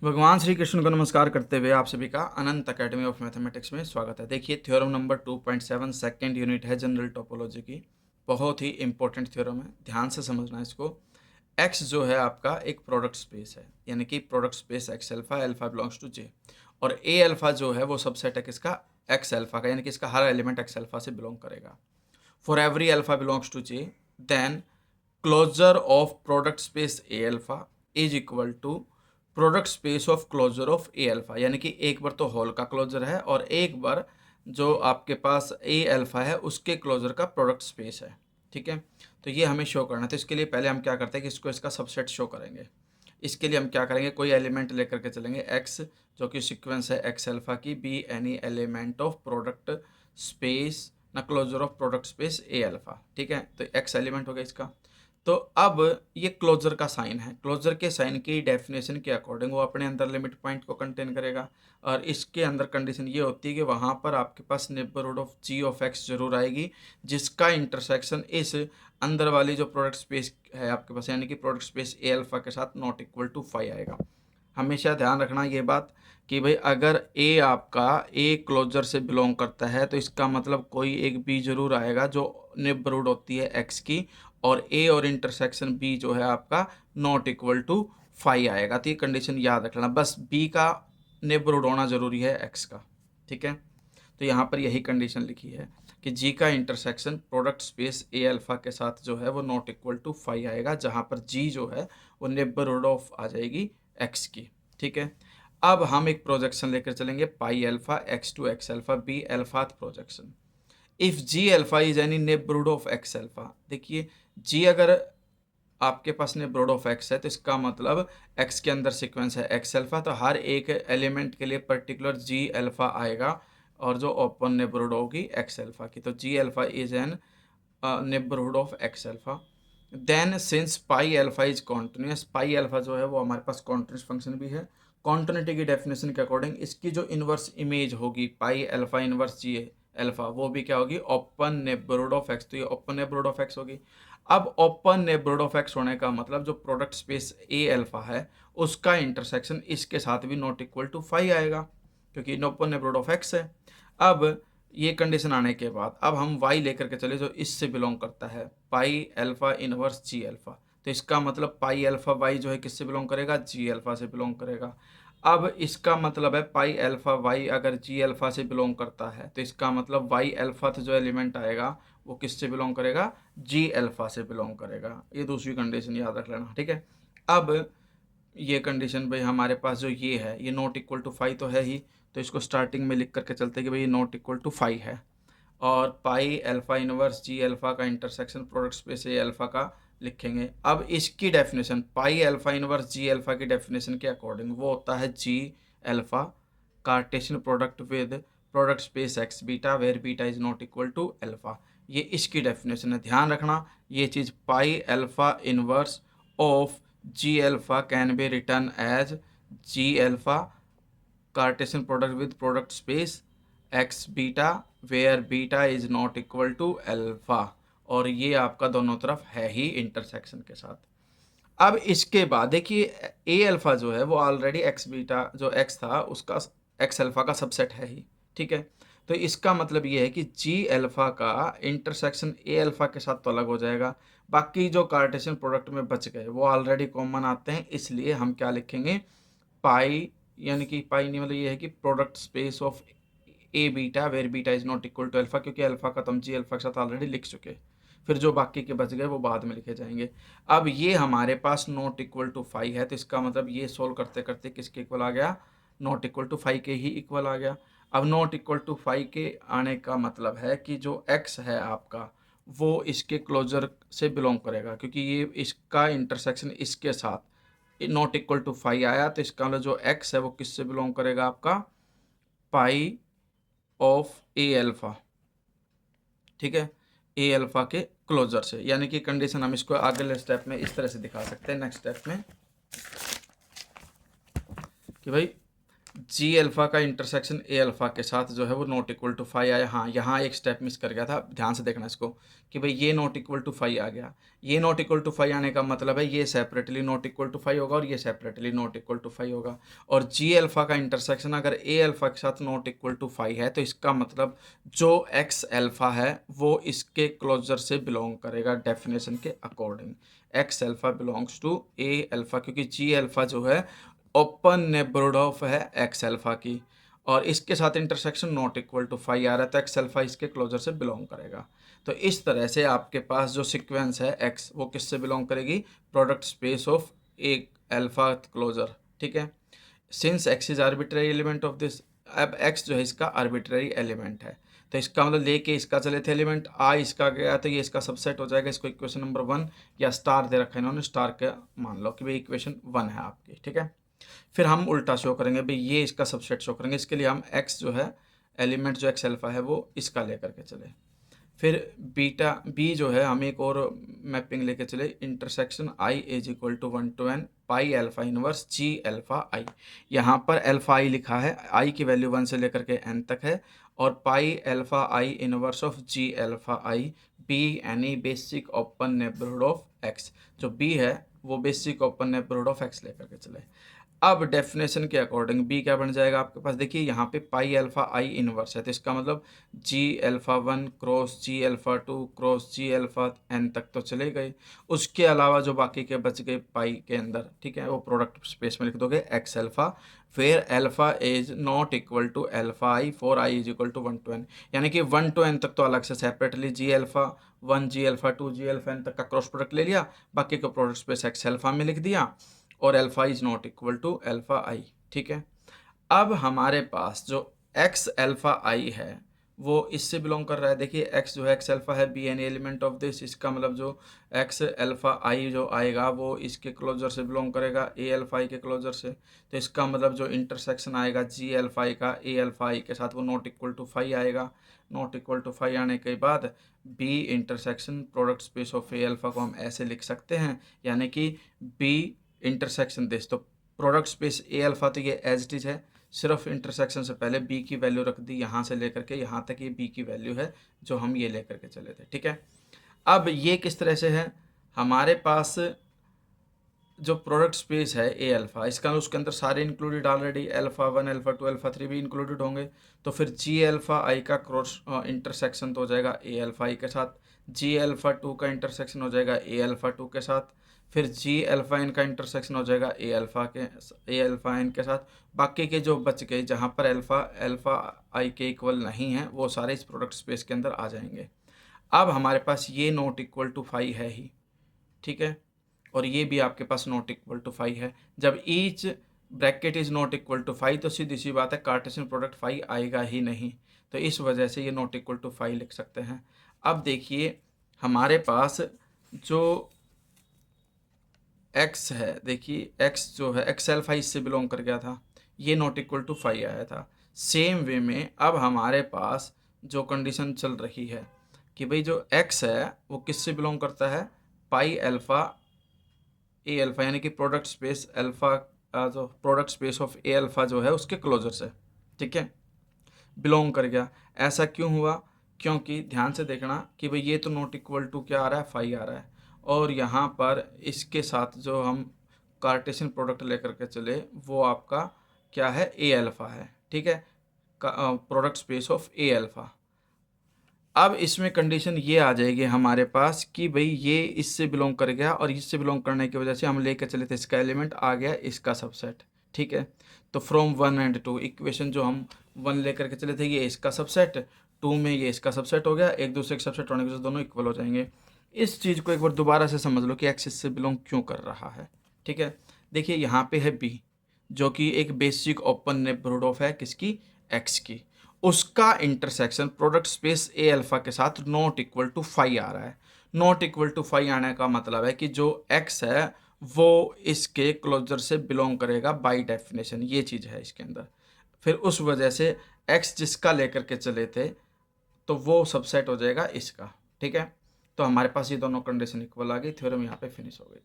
भगवान श्री कृष्ण को नमस्कार करते हुए आप सभी का अनंत अकेडमी ऑफ मैथमेटिक्स में स्वागत है। देखिए थ्योरम नंबर 2.7 सेकेंड यूनिट है जनरल टोपोलॉजी की। बहुत ही इंपॉर्टेंट थ्योरम है, ध्यान से समझना इसको। एक्स जो है आपका एक प्रोडक्ट स्पेस है, यानी कि product space X alpha, alpha belongs to J, और ए एल्फा जो है वो सबसेट है किसका, एक्स एल्फा का, यानी कि इसका हर एलिमेंट एक्स एल्फा से बिलोंग करेगा। For every alpha belongs to J, then closure of product space A alpha is equal to product space of closure of A alpha, यानी कि एक बार तो होल का क्लोजर है और एक बार जो आपके पास ए अल्फा है उसके क्लोजर का प्रोडक्ट स्पेस है। ठीक है, तो ये हमें शो करना है। तो इसके लिए पहले हम क्या करते हैं कि इसको इसका सबसेट शो करेंगे। इसके लिए हम क्या करेंगे, कोई एलिमेंट लेकर के चलेंगे एक्स, जो कि सीक्वेंस है एक्स अल्फा की, be any element of product space ना closure of product space A alpha. ठीक है, तो एक्स एलिमेंट हो गया इसका। तो अब ये क्लोजर का साइन है, क्लोजर के साइन की डेफिनेशन के अकॉर्डिंग वो अपने अंदर लिमिट पॉइंट को कंटेन करेगा, और इसके अंदर कंडीशन ये होती है कि वहाँ पर आपके पास neighbourhood of G of X जरूर आएगी, जिसका इंटरसेक्शन इस अंदर वाली जो प्रोडक्ट स्पेस है आपके पास, यानी कि प्रोडक्ट स्पेस ए अल्फा के साथ नॉट इक्वल टू 5 आएगा। हमेशा ध्यान रखना ये बात कि भाई अगर ए आपका ए क्लोजर से बिलोंग करता है तो इसका मतलब कोई एक बी जरूर आएगा जो नेबरहुड होती है एक्स की, और ए और इंटरसेक्शन बी जो है आपका नॉट इक्वल टू 5 आएगा। तो ये कंडीशन याद रखना, बस बी का नेबरहुड होना जरूरी है एक्स का। ठीक है, तो यहाँ पर यही कंडीशन लिखी है कि जी का intersection product space A alpha के साथ जो है वो नॉट इक्वल टू 5 आएगा, जहाँ पर जी जो है वो नेबरहुड ऑफ आ जाएगी एक्स की। ठीक है, अब हम एक प्रोजेक्शन लेकर चलेंगे pi alpha X to X alpha be alphath projection. If G alpha is any neighbourhood of X alpha, देखिए जी अगर आपके पास नेबरहुड ऑफ एक्स है तो इसका मतलब एक्स के अंदर सीक्वेंस है एक्स अल्फा, तो हर एक एलिमेंट के लिए पर्टिकुलर जी अल्फा आएगा, और जो ओपन नेबरहुड होगी एक्स अल्फा की, तो G alpha is an neighbourhood of X alpha. Then since pi alpha is continuous, pi alpha जो है वो हमारे पास कॉन्टिन्यूस फंक्शन भी है। कॉन्टिन्यूटी की डेफिनेशन के अकॉर्डिंग इसकी जो इन्वर्स इमेज होगी पाई अल्फा इन्वर्स जी अल्फा, वो भी क्या होगी, ओपन नेबरहुड ऑफ एक्स, तो ये ओपन नेबरहुड ऑफ एक्स होगी। अब ओपन नेबरहुड ऑफ एक्स होने का मतलब जो प्रोडक्ट स्पेस ए अल्फा है उसका इंटरसेक्शन इसके साथ भी नॉट इक्वल टू 5 आएगा, क्योंकि ओपन नेबरहुड ऑफ एक्स है। अब ये कंडीशन आने के बाद अब हम y लेकर के चले जो इससे बिलोंग करता है पाई अल्फा इनवर्स जी अल्फा, तो इसका मतलब पाई अल्फा y जो है किससे बिलोंग करेगा, जी अल्फा से बिलोंग करेगा। अब इसका मतलब है पाई अल्फा y अगर जी अल्फा से बिलोंग करता है तो इसका मतलब y अल्फा जो एलिमेंट आएगा वो किससे बिलोंग करेगा, जी अल्फा से बिलोंग करेगा। ये दूसरी कंडीशन याद रख लेना। ठीक है, अब ये कंडीशन भाई हमारे पास जो ये है ये नॉट इक्वल टू 5 तो है ही, तो इसको स्टार्टिंग में लिख करके चलते हैं कि भाई ये नॉट इक्वल टू 5 है, और pi alpha inverse G alpha का intersection product space A alpha का लिखेंगे। अब इसकी definition pi alpha inverse G alpha की डेफिनेशन के अकॉर्डिंग वो होता है G alpha Cartesian product with product space X beta where beta is not equal to alpha. ये इसकी डेफिनेशन है, ध्यान रखना ये चीज़। Pi alpha inverse of G alpha can be written as G alpha Cartesian product with product space X beta where beta is not equal to alpha, और ये आपका दोनों तरफ है ही इंटरसेक्शन के साथ। अब इसके बाद देखिए ए अल्फा जो है वो ऑलरेडी एक्स बीटा जो एक्स था उसका एक्स अल्फा का सबसेट है ही। ठीक है, तो इसका मतलब ये है कि जी अल्फा का इंटरसेक्शन ए अल्फा के साथ तो अलग हो जाएगा, बाकी जो कार्टेशियन प्रोडक्ट में बच गए वो ऑलरेडी कॉमन आते हैं, इसलिए हम क्या लिखेंगे पाई, यानी कि पाई नहीं मतलब ये है कि product space of A beta where beta is not equal to alpha, क्योंकि अल्फा का तो हम जी अल्फा के साथ ऑलरेडी लिख चुके, फिर जो बाकी के बच गए वो बाद में लिखे जाएंगे। अब ये हमारे पास नॉट इक्वल टू 5 है, तो इसका मतलब ये सोल्व करते करते किसके इक्वल आ गया, नॉट इक्वल टू 5 के ही इक्वल आ गया। अब नॉट इक्वल टू 5 के आने का मतलब है कि जो x है आपका वो इसके क्लोजर से बिलोंग करेगा, क्योंकि ये इसका इंटरसेक्शन इसके साथ नॉट इक्वल टू 5 आया, तो इसका मतलब जो x है वो किससे बिलोंग करेगा, आपका पाई ऑफ ए अल्फा। ठीक है, ए अल्फा के क्लोजर से, यानी कि कंडीशन हम इसको अगले स्टेप में इस तरह से दिखा सकते हैं, नेक्स्ट स्टेप में, कि भाई जी अल्फ़ा का इंटरसेक्शन ए अल्फ़ा के साथ जो है वो नॉट इक्वल टू 5 आया। हाँ, यहाँ एक स्टेप मिस कर गया था, ध्यान से देखना इसको कि भाई ये नॉट इक्वल टू 5 आ गया। ये नॉट इक्वल टू 5 आने का मतलब है ये सेपरेटली नॉट इक्वल टू 5 होगा और ये सेपरेटली नॉट इक्वल टू 5 होगा। और जी अल्फ़ा का इंटरसेक्शन अगर ए अल्फ़ा के साथ नॉट इक्वल टू 5 है तो इसका मतलब जो एक्स अल्फ़ा है वो इसके क्लोजर से बिलोंग करेगा डेफिनेशन के according. X alpha belongs to A alpha, क्योंकि जी अल्फ़ा जो है ओपन नेबरहुड ऑफ है एक्स अल्फा की, और इसके साथ इंटरसेक्शन नॉट इक्वल टू 5 आ रहा है तो एक्स अल्फा इसके क्लोजर से बिलोंग करेगा। तो इस तरह से आपके पास जो सीक्वेंस है एक्स वो किससे बिलोंग करेगी, product space of A alpha closure. ठीक है, since X is arbitrary element of this, अब एक्स जो है इसका आर्बिट्ररी एलिमेंट है तो इसका मतलब लेके इसका चले थे एलिमेंट, आ इसका गया तो ये इसका सबसेट हो जाएगा। इसको इक्वेशन नंबर 1 या स्टार दे रखा है इन्होंने, स्टार का मान लो कि भाई इक्वेशन 1 है आपकी। ठीक है, फिर हम उल्टा शो करेंगे भाई, ये इसका सबसेट शो करेंगे। इसके लिए हम एक्स जो है एलिमेंट जो एक्स अल्फा है वो इसका लेकर के चले। फिर बीटा बी जो है हम एक और मैपिंग लेके चले, intersection I is equal to 1 to n pi alpha inverse G alpha I. यहाँ पर अल्फा आई लिखा है, आई की वैल्यू 1 से लेकर के n तक है, और pi alpha I inverse of G alpha I be any basic open neighbourhood of X. जो बी है वो basic open neighbourhood of X लेकर के चले। अब डेफिनेशन के अकॉर्डिंग बी क्या बन जाएगा आपके पास, देखिए यहाँ पे पाई अल्फा आई इनवर्स है तो इसका मतलब जी अल्फा 1 क्रॉस जी अल्फा 2 क्रॉस जी अल्फा एन तक तो चले गए। उसके अलावा जो बाकी के बच गए पाई के अंदर, ठीक है, वो प्रोडक्ट स्पेस में लिख दोगे एक्स अल्फा, फिर alpha is not equal to alpha I for I is equal to 1 to n, यानी कि 1 to n तक तो अलग से सेपरेटली जी अल्फा 1 जी अल्फा 2 जी अल्फा एन तक का क्रॉस प्रोडक्ट ले लिया, बाकी का प्रोडक्ट स्पेस एक्स अल्फा में लिख दिया, और alpha is not equal to alpha I. ठीक है, अब हमारे पास जो एक्स अल्फा आई है वो इससे बिलोंग कर रहा है। देखिए एक्स जो है एक्स अल्फा है be an element of this, इसका मतलब जो एक्स अल्फा आई जो आएगा वो इसके क्लोजर से बिलोंग करेगा ए अल्फा आई के क्लोजर से। तो इसका मतलब जो इंटरसेक्शन आएगा जी अल्फा आई का ए अल्फा आई के साथ वो नॉट इक्वल टू 5 आएगा। नॉट इक्वल टू 5 आने के बाद B intersection product space of A alpha को हम ऐसे लिख सकते हैं, यानी कि बी इंटरसेक्शन दिस। तो प्रोडक्ट स्पेस ए अल्फा तो ये एज इट इज है, सिर्फ इंटरसेक्शन से पहले बी की वैल्यू रख दी, यहाँ से लेकर के यहाँ तक ये बी की वैल्यू है जो हम ये लेकर के चले थे। ठीक है, अब ये किस तरह से है, हमारे पास जो प्रोडक्ट स्पेस है ए अल्फा, इसका उसके अंदर सारे included already, alpha 1 alpha 2 alpha 3 भी इंक्लूडेड होंगे। तो फिर जी अल्फा आई का क्रॉस इंटरसेक्शन तो हो जाएगा ए अल्फा आई के साथ, जी अल्फा 2 का इंटरसेक्शन हो जाएगा ए अल्फा 2 के साथ, फिर जी अल्फा एन का इंटरसेक्शन हो जाएगा ए अल्फा एन के साथ। बाकी के जो बच गए जहाँ पर अल्फा अल्फा आई के इक्वल नहीं है वो सारे इस प्रोडक्ट स्पेस के अंदर आ जाएंगे। अब हमारे पास ये नॉट इक्वल टू 5 है ही, ठीक है, और ये भी आपके पास नॉट इक्वल टू 5 है। जब each bracket is not equal to 5 तो सीधी सी बात है कार्टेशियन प्रोडक्ट 5 आएगा ही नहीं, तो इस वजह से ये नॉट इक्वल टू 5 लिख सकते हैं। अब देखिए हमारे पास जो एक्स है, देखिए एक्स जो है एक्स अल्फा इससे बिलोंग कर गया था, ये नॉट इक्वल टू 5 आया था। सेम वे में अब हमारे पास जो कंडीशन चल रही है कि भाई जो एक्स है वो किससे बिलोंग करता है, पाई अल्फा ए अल्फा, यानी कि प्रोडक्ट स्पेस अल्फा, जो product space of A alpha जो है उसके क्लोजर से, ठीक है, बिलोंग कर गया। ऐसा क्यों हुआ, क्योंकि ध्यान से देखना कि भाई ये तो नॉट इक्वल टू क्या आ रहा है 5 आ रहा है, और यहाँ पर इसके साथ जो हम कार्टेशियन प्रोडक्ट लेकर के चले वो आपका क्या है ए अल्फा है। ठीक है, product space of A alpha. अब इसमें कंडीशन ये आ जाएगी हमारे पास कि भाई ये इससे बिलोंग कर गया और इससे बिलोंग करने की वजह से हम लेकर चले थे इसका एलिमेंट आ गया इसका सबसेट। ठीक है, तो फ्रॉम 1 and 2 इक्वेशन जो हम 1 लेकर के चले थे ये इसका सबसेट, 2 में ये इसका सबसेट हो गया, एक दूसरे के सबसेट होने की वजह से दोनों इक्वल हो जाएंगे। इस चीज़ को एक बार दोबारा से समझ लो कि एक्स इससे बिलोंग क्यों कर रहा है। ठीक है, देखिए यहाँ पे है बी जो कि एक बेसिक ओपन नेबरहुड ऑफ है किसकी, एक्स की, उसका intersection product space A alpha के साथ नॉट इक्वल टू 5 आ रहा है। नॉट इक्वल टू 5 आने का मतलब है कि जो एक्स है वो इसके क्लोजर से बिलोंग करेगा बाय डेफिनेशन, ये चीज़ है इसके अंदर। फिर उस वजह से एक्स जिसका लेकर के चले थे तो वो सबसेट हो जाएगा इसका। ठीक है, तो हमारे पास ये दोनों कंडीशन इक्वल आ गई, थ्योरम यहाँ पे फिनिश हो गई।